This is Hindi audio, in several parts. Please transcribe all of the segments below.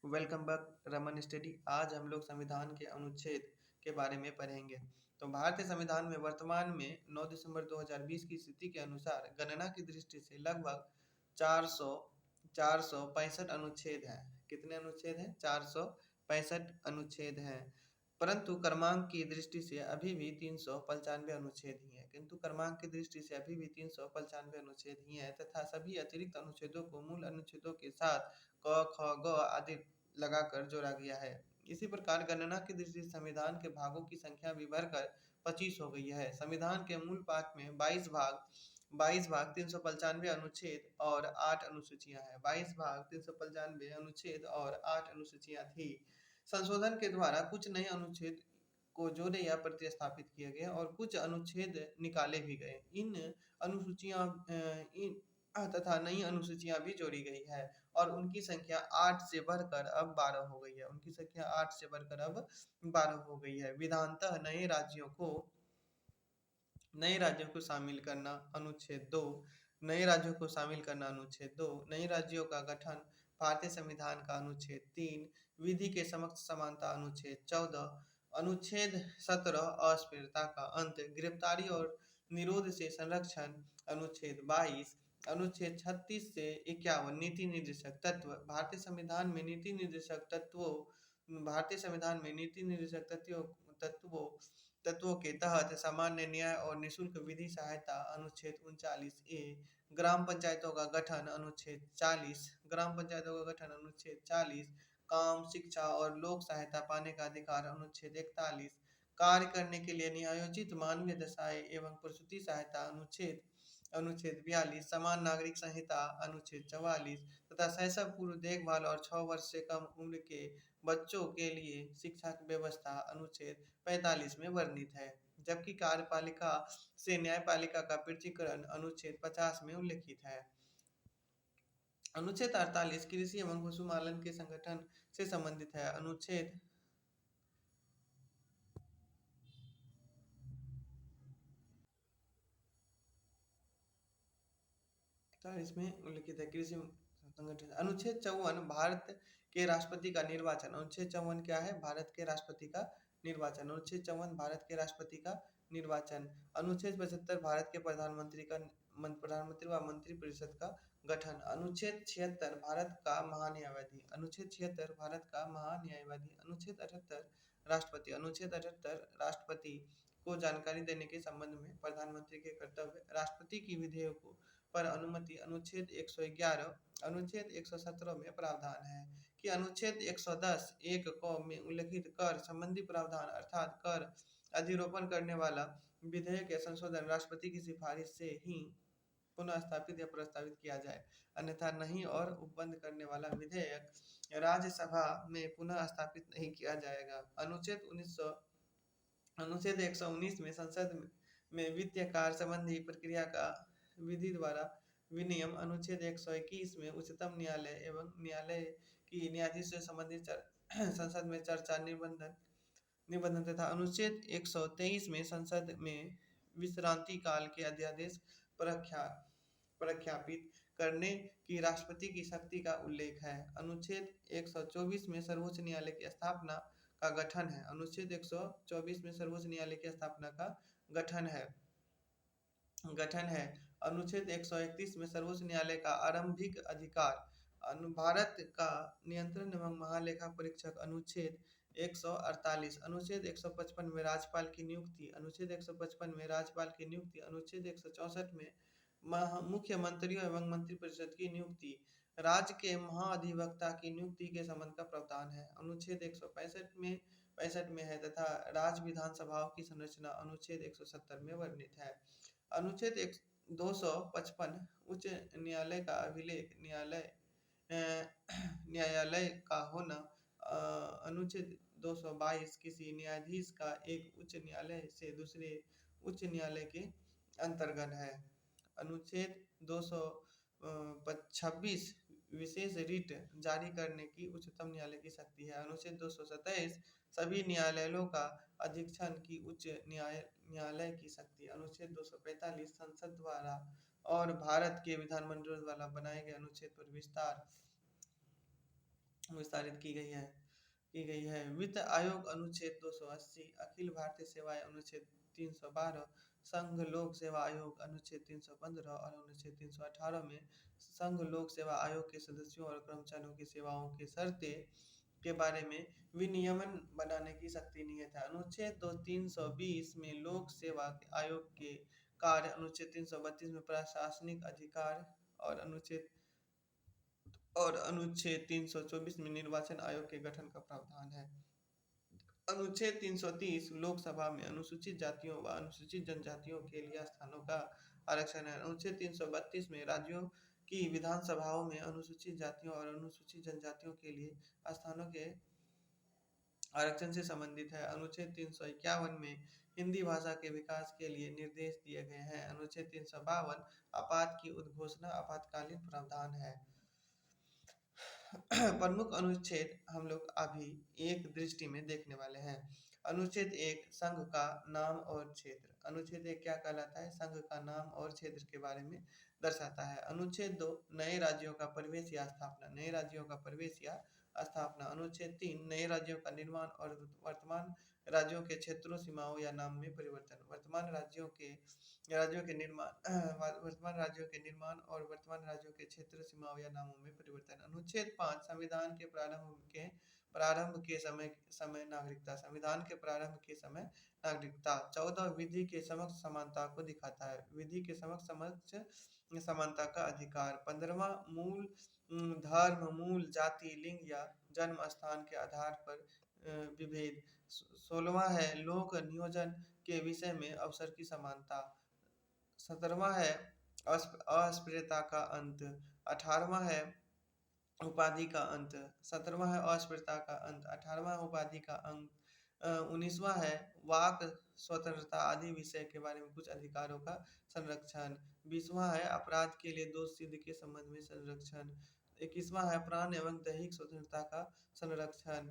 Welcome back Raman study. आज हम लोग संविधान के अनुच्छेद के बारे में पढ़ेंगे। तो भारतीय संविधान में वर्तमान में 9 दिसंबर 2020 की स्थिति के अनुसार गणना की दृष्टि से लगभग 465 अनुच्छेद हैं। कितने अनुच्छेद हैं? 465 अनुच्छेद हैं। परंतु क्रमांक की दृष्टि से अभी भी 395 अनुच्छेद ही हैं। किंतु क्रमांक की दृष्टि से अभी भी 395 अनुच्छेद ही हैं तथा सभी अतिरिक्त अनुच्छेदों को मूल अनुच्छेदों के साथ क ख ग आदि लगाकर जोड़ा गया है। इसी प्रकार गणना की दृष्टि से संविधान के भागों की संख्या भी बढ़कर 25 हो गई है। संविधान के मूल पाठ में 22 भाग 395 अनुच्छेद और 8 अनुसूचियां हैं। 22 भाग 395 अनुच्छेद और 8 अनुसूचियां थी। संशोधन के द्वारा कुछ नए अनुच्छेद को जोड़े या प्रतिस्थापित किए गए और कुछ अनुच्छेद निकाले भी गए। इन अनुसूचियां तथा नई अनुसूचियां भी जोड़ी गई है और उनकी संख्या 8 से बढ़कर अब 12 हो गई है। उनकी संख्या 8 से बढ़कर अब 12 हो गई है। विधानतः नए राज्यों को शामिल करना अनुच्छेद 2। नए राज्यों को शामिल करना अनुच्छेद 2। नए राज्यों का गठन भारतीय संविधान का अनुच्छेद 3। विधि के समक्ष समानता अनुच्छेद 14। अनुच्छेद 17 अस्थिरता का अंत। गिरफ्तारी और निरोध से संरक्षण अनुच्छेद 22। अनुच्छेद 36 से 51 नीति निर्देशक तत्व। भारतीय संविधान में नीति निर्देशक तत्वों तत्वों के तहत सामान्य न्याय और निशुल्क विधि सहायता अनुच्छेद 39A। ग्राम पंचायतों का गठन अनुच्छेद 40। ग्राम पंचायतों का गठन अनुच्छेद 40। काम, शिक्षा और लोक सहायता पाने का अधिकार अनुच्छेद 41। कार्य करने के लिए नियोजित मानवीय दशाएं एवं प्रसूति सहायता अनुच्छेद अनुच्छेद 42। समान नागरिक संहिता अनुच्छेद 44 तथा शैशव पूर्व देखभाल और 6 वर्ष से कम उम्र के बच्चों के लिए शिक्षा की व्यवस्था अनुच्छेद 45 में वर्णित है। जबकि कार्यपालिका से न्यायपालिका का पृथक्करण अनुच्छेद 50 में उल्लिखित है। अनुच्छेद 48 कृषि एवं पशुपालन के संगठन से संबंधित है। अनुच्छेद 48 में उल्लिखित है कृषि संगठन। अनुच्छेद 54 भारत के राष्ट्रपति का निर्वाचन। अनुच्छेद 54 क्या है? भारत के राष्ट्रपति का निर्वाचन। अनुच्छेद 54 भारत के राष्ट्रपति का निर्वाचन। अनुच्छेद 75 भारत के प्रधानमंत्री व मंत्रिपरिषद का गठन। अनुच्छेद 76 भारत का महान्यायवादी। अनुच्छेद 76 भारत का महान्यायवादी। अनुच्छेद 78 राष्ट्रपति। अनुच्छेद 78 राष्ट्रपति को जानकारी देने के संबंध में प्रधानमंत्री के कर्तव्य। राष्ट्रपति की विधेयकों पर अनुमति। अनुच्छेद 111। अनुच्छेद 117 में प्रावधान है कि अनुच्छेद 110 1 क में उल्लिखित कर संबंधी प्रावधान अर्थात कर अधिरोपण करने वाला विधेयक या संशोधन राष्ट्रपति की सिफारिश से ही पुनः स्थापित या प्रस्तावित किया जाए, अन्यथा नहीं, और उपबंध करने वाला विधेयक राज्यसभा में पुनः स्थापित नहीं किया जाएगा। अनुच्छेद 119 में संसद में वित्तीय कार्य संबंधी प्रक्रिया का विधि द्वारा विनियम। अनुच्छेद 121 में उच्चतम न्यायालय एवं न्यायालय की न्यायाधीश से संबंधित संसद में चर्चा निबंधन तथा अनुच्छेद 123 में संसद में विश्रांति काल के अध्यादेश प्रख्यापित करने की राष्ट्रपति की शक्ति का उल्लेख है। अनुच्छेद 124 में सर्वोच्च न्यायालय की स्थापना का गठन है। अनुच्छेद 124 में सर्वोच्च न्यायालय की स्थापना का गठन है। अनुच्छेद 131 में सर्वोच्च न्यायालय का आरंभिक अधिकार। भारत का नियंत्रण एवं महालेखा परीक्षक। अनुच्छेद 148। अनुच्छेद 155 में राज्यपाल की नियुक्ति। अनुच्छेद 155 में राज्यपाल की नियुक्ति। अनुच्छेद 164 में मुख्यमंत्रियों एवं मंत्रिपरिषद की नियुक्ति। राज्य के महाधिवक्ता की नियुक्ति के संबंध का प्रावधान है। अनुच्छेद 165 में है तथा राज्य विधानसभाओं की संरचना अनुच्छेद 170 में वर्णित है। अनुच्छेद 255 उच्च न्यायालय का अभिलेख न्यायालय का होना। अनुच्छेद 222 किसी न्यायाधीश का एक उच्च न्यायालय से दूसरे उच्च न्यायालय के अंतर्गत है। अनुच्छेद 226 विशेष रिट जारी करने की उच्चतम न्यायालय की शक्ति है। अनुच्छेद 227 सभी न्यायालयों का अधीक्षण की उच्च न्यायालय की शक्ति। अनुच्छेद 245 संसद द्वारा और भारत के विधानमंडल द्वारा बनाए गए अनुच्छेद पर विस्तार। विस्तारित की गई है। वित्त आयोग अनुच्छेद 280, अखिल भारतीय सेवाएं अनुच्छेद 312, संघ लोक सेवा आयोग अनुच्छेद 315 और अनुच्छेद 318 में संघ लोक सेवा आयोग के सदस्यों और कर्मचारियों की सेवाओं के शर्तें के बारे में विनियमन बनाने की शक्ति निहित है। अनुच्छेद 320 में लोक सेवा आयोग के कार्य, अनुच्छेद 332 में प्रशासनिक अधिकार और अनुच्छेद 324 में निर्वाचन आयोग के गठन का प्रावधान है। अनुच्छेद 330 लोकसभा में अनुसूचित जातियों व अनुसूचित जनजातियों के लिए स्थानों का आरक्षण है। अनुच्छेद 332 में राज्यों की विधानसभाओं में अनुसूचित जातियों और अनुसूचित जनजातियों के लिए स्थानों के आरक्षण से संबंधित है। अनुच्छेद 351 में हिंदी भाषा के विकास के लिए निर्देश दिए गए हैं। अनुच्छेद 352 आपात की उद्घोषणा आपातकालीन प्रावधान है। प्रमुख अनुच्छेद हम लोग अभी एक दृष्टि में देखने वाले हैं। अनुच्छेद 1 संघ का नाम और क्षेत्र। अनुच्छेद 1 क्या कहलाता है? संघ का नाम और क्षेत्र के बारे में दर्शाता है। अनुच्छेद 2 नए राज्यों का प्रवेश या स्थापना। नए राज्यों का प्रवेश या स्थापना। अनुच्छेद 3 नए राज्यों का निर्माण और वर्तमान राज्यों के क्षेत्रों, सीमाओं या नाम में परिवर्तन। वर्तमान राज्यों के निर्माण और वर्तमान राज्यों के क्षेत्र, सीमाओं या नामों में परिवर्तन। अनुच्छेद 5 संविधान के प्रारंभ के समय नागरिकता। संविधान के प्रारंभ के समय नागरिकता। 14 विधि के समक्ष समानता को दिखाता है। विधि के समक्ष समानता का अधिकार। 15वां मूल धर्म, मूल जाति, लिंग या जन्म स्थान के आधार पर विभेद। 16वां है लोक नियोजन के विषय में अवसर की समानता। 17वां है अस्पृश्यता का अंत। 18वां है उपाधि का अंत। 17वां है अस्पृश्यता का अंत। 18वां उपाधि का अंत। 19वां है वाक स्वतंत्रता आदि विषय के बारे में कुछ अधिकारों का संरक्षण। 20वां है अपराध के लिए दोष सिद्ध के संबंध में संरक्षण। 21वां है प्राण एवं दैहिक स्वतंत्रता का संरक्षण।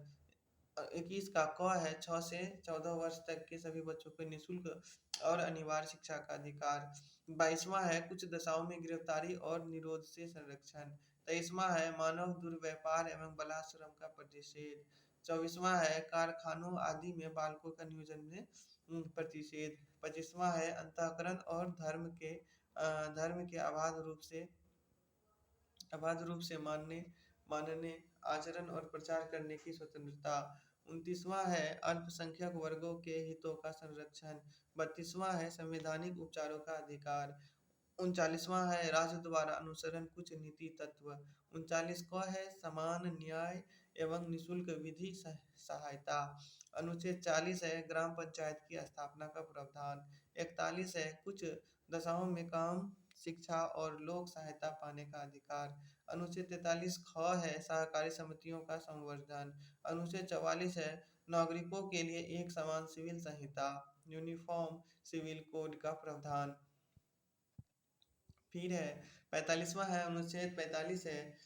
21 का क है 6 से 14 वर्ष तक के सभी बच्चों को निःशुल्क और अनिवार्य शिक्षा का अधिकार। 22वां है कुछ दशाओं में गिरफ्तारी और निरोध से संरक्षण। 23वां है मानव दुर्व्यापार एवं बलात्श्रम का प्रतिषेध। 24वां है कारखानों आदि में बालकों का नियोजन में प्रतिषेध। 25वां है अंतःकरण और धर्म के अबाध रूप से मानने, आचरण और प्रचार करने की स्वतंत्रता। 29वां है अल्पसंख्यक वर्गों के हितों का संरक्षण। 32वां है संवैधानिक उपचारों का अधिकार। 39वां है राज्य द्वारा अनुसरण कुछ नीति तत्व। 39 को है समान न्याय एवं निःशुल्क विधि सहायता। अनुच्छेद 40 है ग्राम पंचायत की स्थापना का प्रावधान। 41 है कुछ दशाओं में काम, शिक्षा और लोक सहायता पाने का अधिकार। अनुच्छेद 43 ख है सहकारी समितियों का संवर्धन। अनुच्छेद 44 है नागरिकों के लिए एक समान सिविल संहिता, यूनिफॉर्म सिविल कोड का प्रावधान। फिर है 45वां है अनुच्छेद 45 है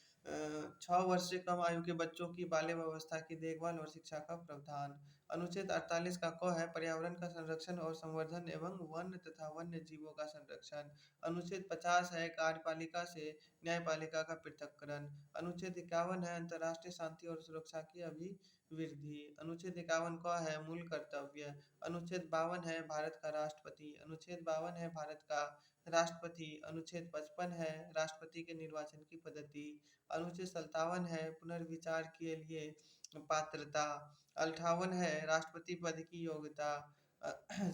6 वर्ष से कम आयु के बच्चों की बाल्य व्यवस्था की देखभाल और शिक्षा का प्रावधान। अनुच्छेद 48 का क है पर्यावरण का संरक्षण और संवर्धन एवं वन्य तथा वन्य जीवों का संरक्षण। अनुच्छेद 50 है कार्यपालिका से न्यायपालिका का पृथक्करण। अनुच्छेद 51 है अंतर्राष्ट्रीय शांति और सुरक्षा की अभिवृद्धि। अनुच्छेद 51 क है मूल कर्तव्य। अनुच्छेद 52 है भारत का राष्ट्रपति। अनुच्छेद 52 है भारत का राष्ट्रपति। अनुच्छेद 55 है राष्ट्रपति के निर्वाचन की पद्धति। अनुच्छेद 57 है पुनर्विचार के लिए पात्रता। 58 है राष्ट्रपति पद की योग्यता।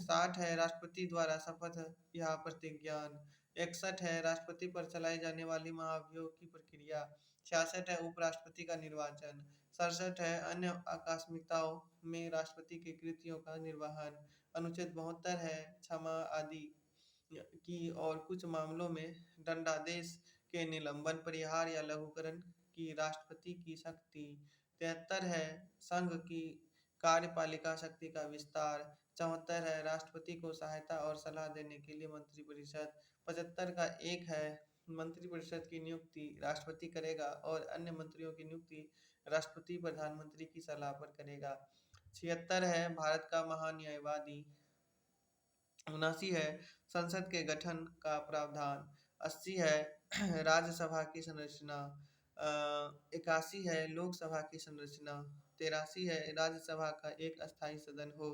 60 है राष्ट्रपति द्वारा शपथ या प्रतिज्ञान। 61 है राष्ट्रपति पर चलाई जाने वाली महाभियोग की प्रक्रिया। 66 है उपराष्ट्रपति का निर्वाचन। 67 है अन्य आकस्मिकताओं में राष्ट्रपति की कृतियों का निर्वहन। अनुच्छेद 72 है क्षमा आदि की और कुछ मामलों में दंडादेश के निलंबन, परिहार या लघुकरण की राष्ट्रपति की शक्ति। 73 है संघ की कार्यपालिका शक्ति का विस्तार। 74 है राष्ट्रपति को सहायता और सलाह देने के लिए मंत्रिपरिषद। 75 का एक है मंत्रिपरिषद की नियुक्ति राष्ट्रपति करेगा और अन्य मंत्रियों की नियुक्ति राष्ट्रपति प्रधानमंत्री की सलाह पर करेगा। 76 है भारत का महान्यायवादी। 79 है संसद के गठन का प्रावधान। 80 है राज्यसभा की संरचना। 81 है लोकसभा की संरचना। 83 है राज्यसभा का एक अस्थायी सदन हो।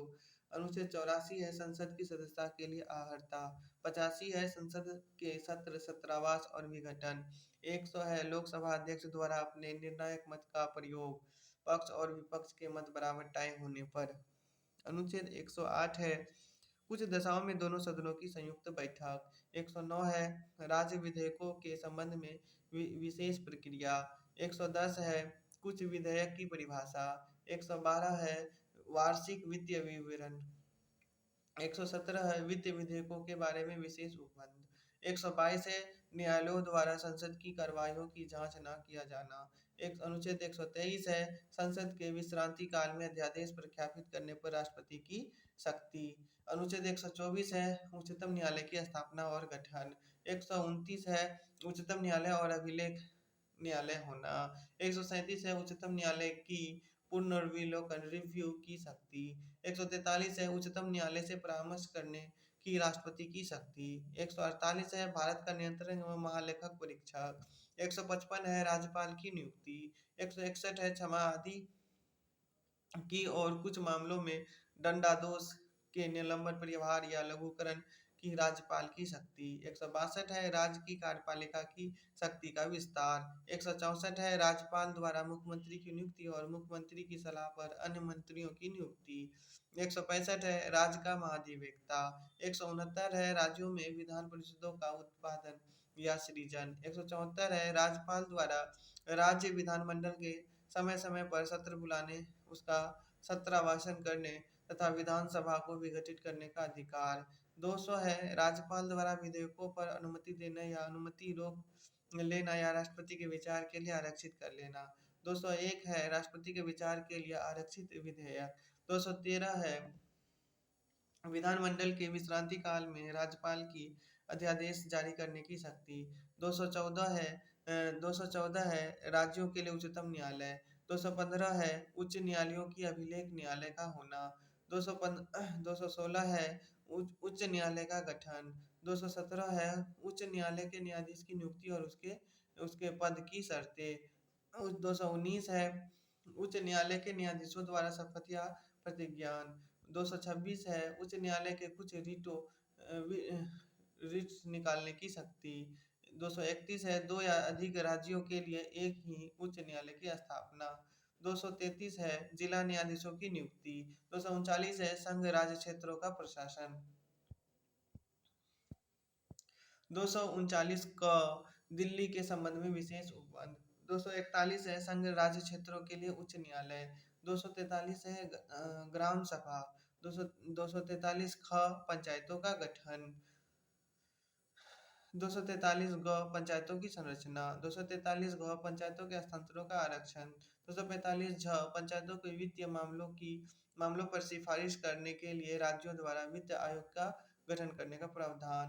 अनुच्छेद 84 है संसद की सदस्यता के लिए अर्हता। 85 है संसद के सत्र छात्रावास और विघटन। 100 है लोकसभा अध्यक्ष द्वारा अपने निर्णायक मत का प्रयोग पक्ष और विपक्ष के मत बराबर टाई होने पर। अनुच्छेद 108 है कुछ दशाओं में दोनों सदनों की संयुक्त बैठक। 109 है राज्य विधेयकों के संबंध में विशेष प्रक्रिया। 110 है कुछ विधेयक की परिभाषा। 112 है वार्षिक वित्तीय विवरण। 117 है वित्त विधेयकों के बारे में विशेष उपबंध। 122 है न्यायालयों द्वारा संसद की कार्यवाहियों की जांच न किया जाना। एक अनुच्छेद 123 है संसद के विश्रांति काल में अध्यादेश प्रख्यापित करने पर राष्ट्रपति की शक्ति। अनुच्छेद 124 है उच्चतम न्यायालय की स्थापना और गठन। 129 है उच्चतम न्यायालय और अभिलेख न्यायालय होना। 137 है उच्चतम न्यायालय की पुनर्विलोकन रिव्यू की शक्ति। 143 है उच्चतम न्यायालय से परामर्श करने की राष्ट्रपति की शक्ति। 148 है भारत का नियंत्रण एवं महालेखक परीक्षक। 155 है राज्यपाल की नियुक्ति। 161 है क्षमा आदि की और कुछ मामलों में दंडादेश के निलंबन परिहार या लघुकरण की राज्यपाल की शक्ति। 162 है राज्य की कार्यपालिका की शक्ति का विस्तार। 164 है राज्यपाल द्वारा मुख्यमंत्री की नियुक्ति और मुख्यमंत्री की सलाह पर अन्य मंत्रियों की नियुक्ति। 165 है राज्य का महाधिवक्ता। 169 है राज्यों में विधान परिषदों का उत्पादन या सृजन। 174 है राज्यपाल द्वारा राज्य विधानमंडल के समय समय पर सत्र बुलाने उसका सत्रावासन करने तथा विधानसभा को विघटित करने का अधिकार। 200 है राज्यपाल द्वारा विधेयकों पर अनुमति देना या अनुमति रोक लेना या राष्ट्रपति के विचार के लिए आरक्षित कर लेना। 201 है राष्ट्रपति के विचार के लिए आरक्षित विधेयक। 213 है विधानमंडल के विश्रांति काल में राज्यपाल की अध्यादेश जारी करने की शक्ति। 214 है राज्यों के लिए उच्चतम न्यायालय। 215 है उच्च न्यायालयों की अभिलेख न्यायालय का होना। 216 है उच्च न्यायालय का गठन। 217 है उच्च न्यायालय के न्यायाधीश की नियुक्ति और उसके उसके पद की शर्तें। 219 है उच्च न्यायालय के न्यायाधीशों द्वारा शपथ या प्रतिज्ञान। 226 है उच्च न्यायालय के कुछ रिट्स निकालने की शक्ति। 231 है दो या अधिक राज्यों के लिए एक ही उच्च न्यायालय की स्थापना। 233 है जिला न्यायाधीशों की नियुक्ति। 239 है संघ राज्य क्षेत्रों का प्रशासन। 239 क दिल्ली के संबंध में विशेष उपबंध। 241 है संघ राज्य क्षेत्रों के लिए उच्च न्यायालय। 243 है ग्राम सभा। 243 ख पंचायतों का गठन। 243 ग पंचायतों की संरचना। 243 घ पंचायतों के हस्तांतरों का आरक्षण। 245 झ पंचायतों के वित्तीय मामलों पर सिफारिश करने के लिए राज्यों द्वारा वित्त आयोग का गठन करने का प्रावधान।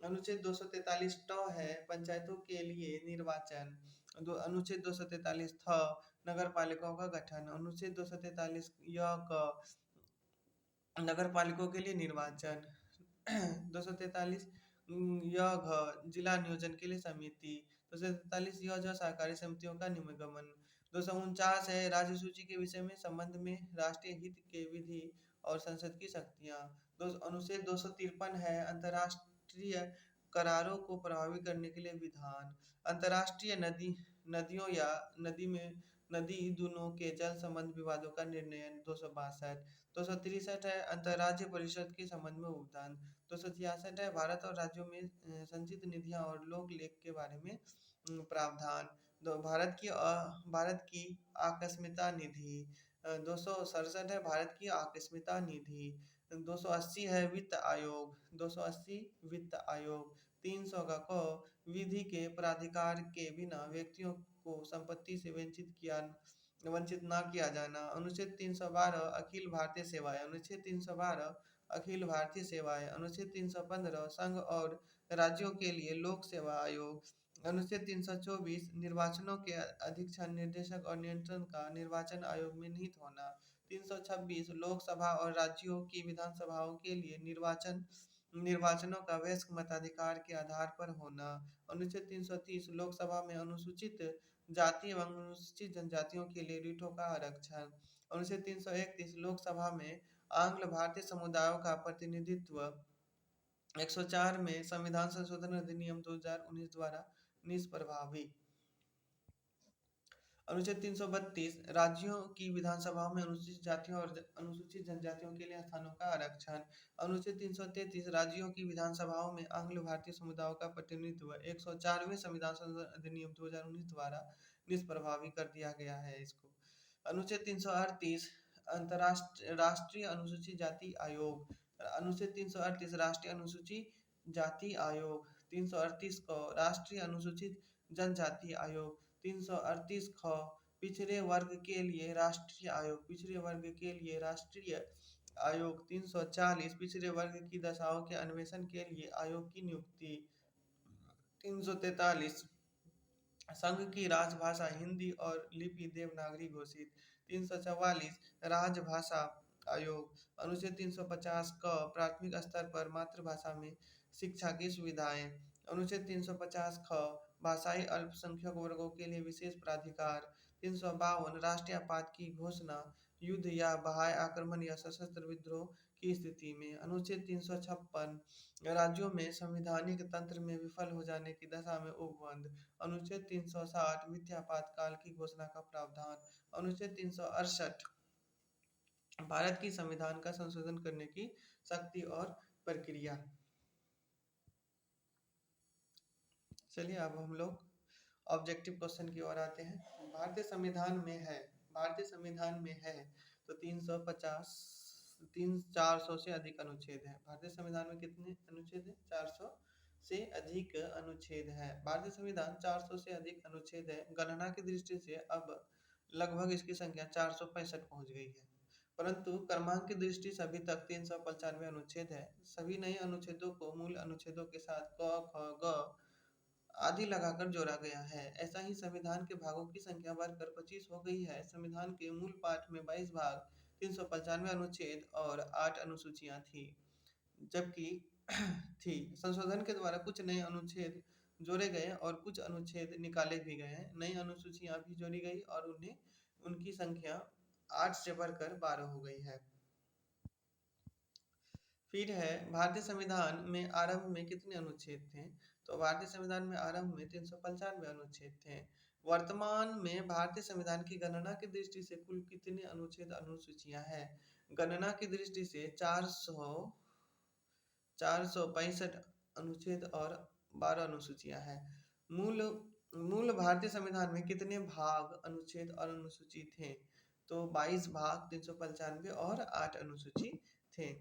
अनुच्छेद 243 ट है पंचायतों के लिए निर्वाचन। अनुच्छेद 243 थ नगर पालिकाओं का गठन। अनुच्छेद 243 य क नगर पालिकाओं के लिए निर्वाचन। 243 य घ जिला नियोजन के लिए समिति। 243 य ज सहकारी समितियों का निगमन। 249 है राज्य सूची के विषय में संबंध में राष्ट्रीय हित के विधि और संसद की शक्तियाँ। अनुच्छेद 253 है अंतर्राष्ट्रीय करारों को प्रभावी करने के लिए विधान। अंतर्राष्ट्रीय नदियों या नदी दोनों के जल संबंध विवादों का निर्णय। 263 है अंतर्राज्य परिषद के संबंध में उपदान। 266 है भारत और राज्यों में संचित निधियां और लोक लेख के बारे में प्रावधान। भारत की आकस्मिकता निधि। 267 है भारत की आकस्मिकता निधि। 280 है वित्त आयोग। 280 वित्त आयोग। 300 का क विधि के प्राधिकार के बिना व्यक्तियों को संपत्ति से वंचित न किया जाना। अनुच्छेद 312 अखिल भारतीय सेवाएं। अनुच्छेद 312 अखिल भारतीय सेवाएं। अनुच्छेद 315 संघ और राज्यों के लिए लोक सेवा आयोग। अनुच्छेद 324 निर्वाचनों के अधीक्षण निर्देशक और नियंत्रण का निर्वाचन आयोग में निहित होना। 326 लोकसभा और राज्यों की विधानसभाओं के लिए निर्वाचनों का वयस्क मताधिकार के आधार पर होना। अनुच्छेद 330 लोकसभा में अनुसूचित जाति एवं अनुसूचित जनजातियों के लिए रीठों का आरक्षण। अनुच्छेद 331 लोकसभा में आंग्ल भारतीय समुदायों का प्रतिनिधित्व। 104 में संविधान संशोधन अधिनियम 2019 द्वारा निष्प्रभावी। अनुच्छेद 332 राज्यों की विधानसभाओं में अनुसूचित जातियों और अनुसूचित जनजातियों के लिए स्थानों का आरक्षण। अनुच्छेद 333 राज्यों की विधानसभाओं में आंग्ल भारतीय समुदायों का प्रतिनिधित्व 104वें संविधान संशोधन अधिनियम 2019 द्वारा निष्प्रभावी कर दिया गया है इसको। अनुच्छेद 338 अंतर्राष्ट्रीय राष्ट्रीय अनुसूचित जाति आयोग। अनुच्छेद 338 राष्ट्रीय अनुसूचित जाति आयोग। 338 को राष्ट्रीय अनुसूचित जनजाति आयोग। 338 ख पिछड़े वर्ग के लिए राष्ट्रीय आयोग। पिछड़े वर्ग के लिए राष्ट्रीय आयोग। 340 पिछड़े वर्ग की दशाओं के अन्वेषण के लिए आयोग की नियुक्ति। 343 संघ की राजभाषा हिंदी और लिपि देवनागरी घोषित। 344 राजभाषा आयोग। अनुच्छेद 350 क प्राथमिक स्तर पर मातृभाषा में शिक्षा की सुविधाएं। अनुच्छेद 350 ख भाषाई अल्पसंख्यक वर्गों के लिए विशेष प्राधिकार। 352 राष्ट्रीय आपात की घोषणा युद्ध या बाह्य आक्रमण या सशस्त्र विद्रोह की स्थिति में। अनुच्छेद 356 राज्यों में संवैधानिक तंत्र में विफल हो जाने की दशा में उपबंध। अनुच्छेद 360 वित्तीय आपातकाल की घोषणा का प्रावधान। अनुच्छेद 368 भारत की संविधान का संशोधन करने की शक्ति और प्रक्रिया। चलिए अब हम लोग ऑब्जेक्टिव क्वेश्चन की ओर आते हैं। भारतीय संविधान में है तो 350 400 से अधिक अनुच्छेद है। भारतीय संविधान में कितने अनुच्छेद है? 400 से अधिक अनुच्छेद है। भारतीय संविधान 400 से अधिक अनुच्छेद है। गणना की दृष्टि से अब लगभग इसकी संख्या 465 पहुंच गई है, परंतु क्रमांक की दृष्टि से अभी तक 395 अनुच्छेद है। सभी नए अनुच्छेदों को मूल अनुच्छेदों के साथ क ख ग आदि लगाकर जोड़ा गया है। ऐसा ही संविधान के भागों की संख्या बढ़कर 25 हो गई है। संविधान के मूल पाठ में 22 भाग, 395 अनुच्छेद और 8 अनुसूचियां थी, जबकि थी संशोधन के द्वारा कुछ नए अनुच्छेद जोड़े गए और कुछ अनुच्छेद निकाले भी गए हैं। नई अनुसूचियां भी जोड़ी गई और उनकी संख्या 8 से बढ़कर 12 हो गई है। फिर है भारतीय संविधान में आरंभ में कितने अनुच्छेद थे? तो भारतीय संविधान में आरंभ में 395 अनुच्छेद थे। वर्तमान में भारतीय संविधान की गणना की दृष्टि से कुल कितने अनुच्छेद अनुसूचियां हैं? गणना की दृष्टि से 465 अनुच्छेद और 12 अनुसूचियां हैं। मूल मूल भारतीय संविधान में कितने भाग, अनुच्छेद और अनुसूची थे? तो 22 भाग, 395 और 8 अनुसूची थे।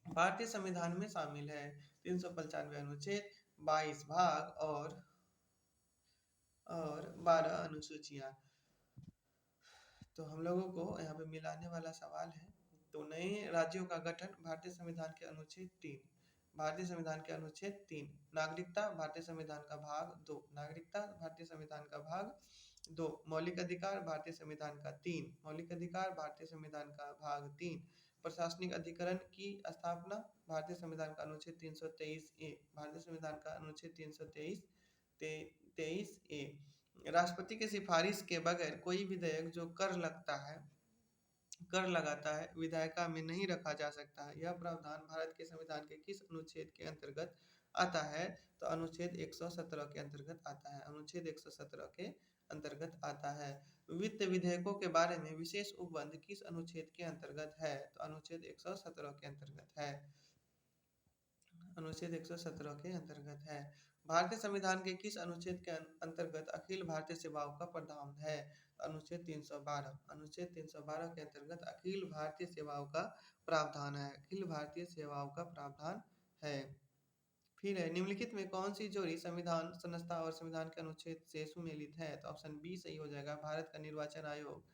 भारतीय संविधान में शामिल है 395 अनुच्छेद, 22 भाग और 12 अनुसूचियां। तो हम लोगों को यहाँ पे मिलाने वाला सवाल है। तो नए राज्यों का गठन भारतीय संविधान के अनुच्छेद 3। भारतीय संविधान के अनुच्छेद 3। नागरिकता भारतीय संविधान का भाग 2। नागरिकता भारतीय संविधान का भाग 2। मौलिक अधिकार भारतीय संविधान का 3। मौलिक अधिकार भारतीय संविधान का भाग 3। प्रशासनिक अधिकरण की स्थापना भारतीय संविधान का अनुच्छेद 323 ए। भारतीय संविधान का अनुच्छेद 323 ए। राष्ट्रपति की सिफारिश के बगैर कोई विधेयक जो कर लगाता है विधायिका में नहीं रखा जा सकता है। यह प्रावधान भारत के संविधान के किस अनुच्छेद के अंतर्गत आता है? तो अनुच्छेद 117 के अंतर्गत आता है। अनुच्छेद 117 के अंतर्गत आता है। वित्त विधेयकों के बारे में विशेष उपबंध किस अनुच्छेद के अंतर्गत है? तो अनुच्छेद 117 के अंतर्गत है। अनुच्छेद 117 के अंतर्गत है। भारतीय संविधान के किस अनुच्छेद के अंतर्गत अखिल भारतीय सेवाओं का प्रावधान है? अनुच्छेद 312। अनुच्छेद 312 के अंतर्गत अखिल भारतीय सेवाओं का प्रावधान है। अखिल भारतीय सेवाओं का प्रावधान है। फिर है निम्नलिखित में कौन सी जोड़ी संविधान संस्था और संविधान के अनुच्छेद से सुमेलित है? तो ऑप्शन बी सही हो जाएगा। भारत का निर्वाचन आयोग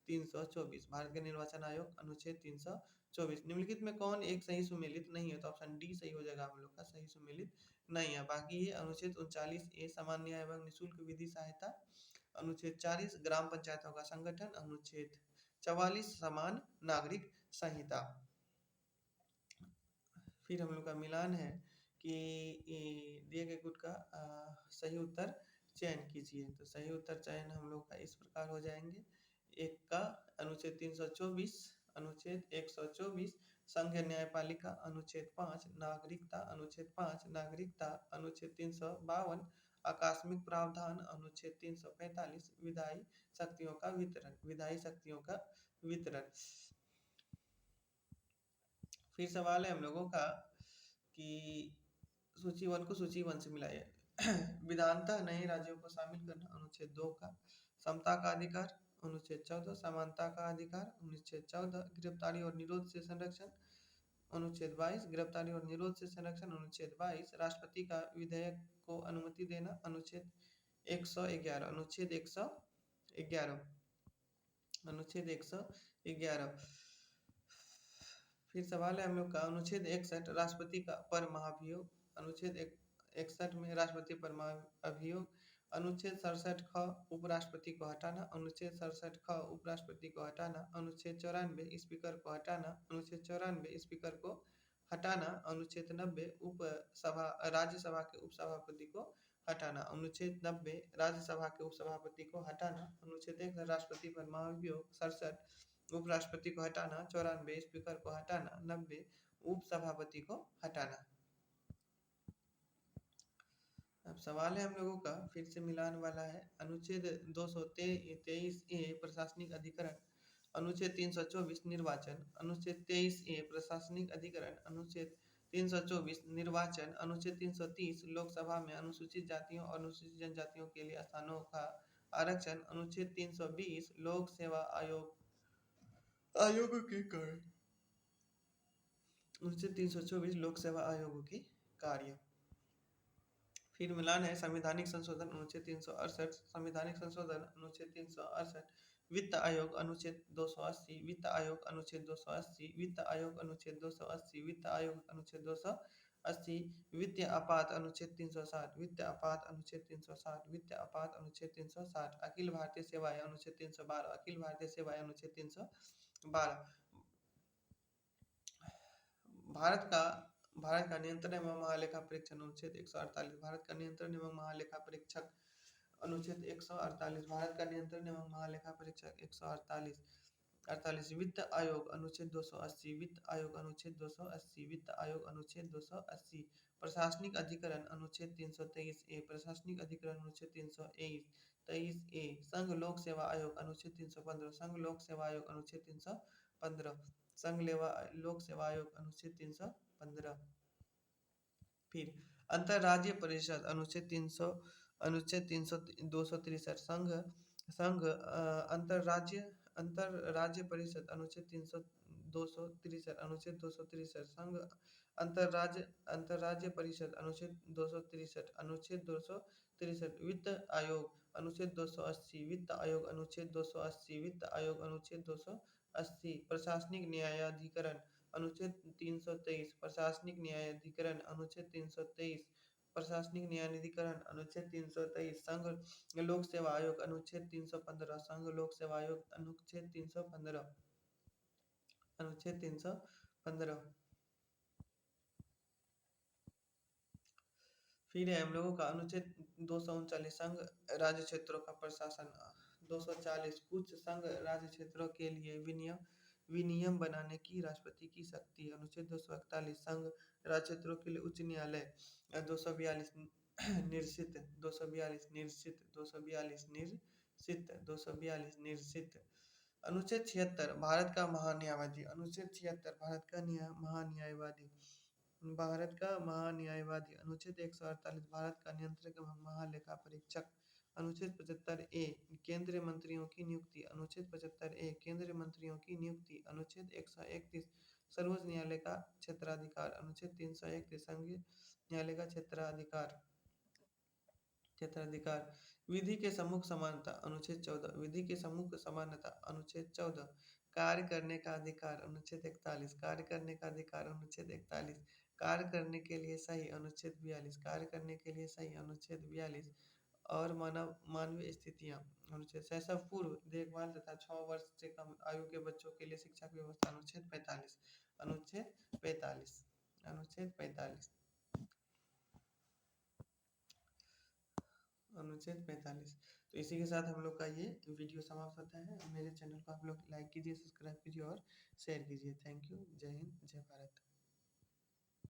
324। भारत का निर्वाचन आयोग अनुच्छेद 324। निम्नलिखित में कौन एक सही सुमेलित नहीं है? तो ऑप्शन डी सही हो जाएगा हम लोग का, सही सुमेलित नहीं है। बाकी ये अनुच्छेद 39 ए सामान्य एवं निःशुल्क विधि सहायता। अनुच्छेद 40 ग्राम पंचायतों का संगठन। अनुच्छेद 44 समान नागरिक संहिता। फिर हम लोग का मिलान है कि दिए गए गुट का सही उत्तर चयन कीजिए। तो सही उत्तर चयन हम लोग का इस प्रकार हो जाएंगे। एक का अनुच्छेद 324, अनुच्छेद 124 संघ न्यायपालिका, अनुच्छेद 5 नागरिकता, अनुच्छेद 5 नागरिकता, अनुच्छेद 352 आकस्मिक प्रावधान, अनुच्छेद 345 विधायी शक्तियों का वितरण, विधायी शक्तियों का वितरण। फिर सवाल है हम लोगों का कि सूची वन को सूची वन से मिलाइए। विधानतः नए राज्यों को शामिल करना, अनुच्छेद 2 का। समता का अधिकार, अनुच्छेद 14। समानता का अधिकार, अनुच्छेद 14। गिरफ्तारी और निरोध से संरक्षण, अनुच्छेद 22। गिरफ्तारी और निरोध से संरक्षण, अनुच्छेद 22। राष्ट्रपति का विधेयक को अनुमति देना, अनुच्छेद 111। अनुच्छेद 111, अनुच्छेद 111। फिर सवाल है हम लोग का अनुच्छेद 61 राष्ट्रपति का पर महाभियोग, अनुच्छेद 61 में राष्ट्रपति पर महाभियोग। अनुच्छेद 67 ख उपराष्ट्रपति को हटाना, अनुच्छेद 67 ख उपराष्ट्रपति को हटाना। अनुच्छेद 94 स्पीकर को हटाना, अनुच्छेद 94 स्पीकर को हटाना। अनुच्छेद 90 उपसभा राज्यसभा के उपसभापति को हटाना, अनुच्छेद 90 राज्यसभा के उपसभापति को हटाना। अनुच्छेद 1 राष्ट्रपति पर महाभियोग, 67 उपराष्ट्रपति को हटाना, 94 स्पीकर को हटाना, 90 उपसभापति को हटाना। अब सवाल है हम लोगों का फिर से मिलान वाला है। अनुच्छेद 223 ए प्रशासनिक अधिकरण, अनुच्छेद 324 निर्वाचन, अनुच्छेद 23 ए प्रशासनिक अधिकरण, अनुच्छेद 324 निर्वाचन, अनुच्छेद 330 लोकसभा में अनुसूचित जातियों और अनुसूचित जनजातियों के लिए स्थानों का आरक्षण, अनुच्छेद 320 लोक सेवा आयोगों के कार्य, अनुच्छेद 324 लोक सेवा आयोगों की कार्य। फिर मिलान है संवैधानिक संशोधन, अनुच्छेद 368 संवैधानिक संशोधन, अनुच्छेद 368 वित्त आयोग, अनुच्छेद 280 वित्त आयोग, अनुच्छेद 280 वित्त आयोग, अनुच्छेद 280 वित्त आयोग, अनुच्छेद 280 वित्त आपात, अनुच्छेद 360 वित्त आपात, अनुच्छेद 360 वित्त आपात, अनुच्छेद 360 अखिल भारतीय सेवाएं, अनुच्छेद 312 अखिल भारतीय सेवाएं, अनुच्छेद 312 भारत का नियंत्रण एवं महालेखा परीक्षण, अनुच्छेद 148 भारत का नियंत्रण एवं महालेखा परीक्षक, अनुच्छेद 148 भारत का नियंत्रण एवं महालेखा परीक्षक 148 वित्त आयोग, अनुच्छेद 280 वित्त आयोग, अनुच्छेद 280 वित्त आयोग, अनुच्छेद 280 प्रशासनिक अधिकरण, अनुच्छेद 323 ए प्रशासनिक अधिकरण, अनुच्छेद 323 ए संघ लोक सेवा आयोग, अनुच्छेद 315 संघ लोक सेवा आयोग, अनुच्छेद 315 संघ लोक सेवा आयोग, अनुच्छेद 315। फिर अंतरराज्यीय परिषद, अनुच्छेद 300 अनुच्छेद 300 263 संघ संघ अंतरराज्य परिषद, अनुच्छेद 300 263 अनुच्छेद 263 संघ अंतरराज्य परिषद, अनुच्छेद 263 अनुच्छेद 263 वित्त आयोग, अनुच्छेद 280 वित्त आयोग, अनुच्छेद 280 वित्त आयोग, अनुच्छेद 280 प्रशासनिक न्यायाधिकरण, अनुच्छेद 323 प्रशासनिक न्यायाधिकरण, अनुच्छेद 323 प्रशासनिक न्यायाधिकरण, अनुच्छेद 323 संघ लोक सेवा आयोग, अनुच्छेद 315 संघ लोक सेवा आयोग, अनुच्छेद 315 अनुच्छेद 315। फिर है हम लोगों का अनुच्छेद 239 संघ राज्य क्षेत्रों का प्रशासन, 240 कुछ संघ राज्य क्षेत्रों के लिए विनियम बनाने की राष्ट्रपति की शक्ति, अनुच्छेद 241 संघ राज्य क्षेत्रों के लिए उच्च न्यायालय, 242 निर्सित 242 निर्सित 242 निर्सित 242 निर्सित। अनुच्छेद 76 भारत का महान्यायवादी, अनुच्छेद 76 भारत का महान्यायवादी, भारत का महान्यायवादी, अनुच्छेद 148 भारत का नियंत्रक एवं महालेखा परीक्षक, अनुच्छेद 75 ए केंद्रीय मंत्रियों की नियुक्ति, अनुच्छेद 75 ए केंद्रीय मंत्रियों की नियुक्ति, अनुच्छेद 131 सर्वोच्च न्यायालय का क्षेत्राधिकार, अनुच्छेद 331 संघीय न्यायालय का क्षेत्राधिकार क्षेत्राधिकार। विधि के सम्मुख समानता, अनुच्छेद 14 विधि के सम्मुख समानता, अनुच्छेद 14 कार्य करने का अधिकार, अनुच्छेद 41 कार्य करने का अधिकार, अनुच्छेद 41 कार्य करने के लिए सही, अनुच्छेद 42 कार्य करने के लिए सही, अनुच्छेद 42 और मानवीय स्थितियां, अनुच्छेद शैशव पूर्व देखभाल तथा 6 वर्ष से कम आयु के बच्चों के लिए शिक्षा की व्यवस्था, अनुच्छेद 45 अनुच्छेद 45 अनुच्छेद 45। अनुच्छेद 45। तो इसी के साथ हम लोग का ये वीडियो समाप्त होता है। मेरे चैनल को आप लोग लाइक कीजिए, सब्सक्राइब कीजिए और शेयर कीजिए। Thank you. जय हिंद, जय भारत।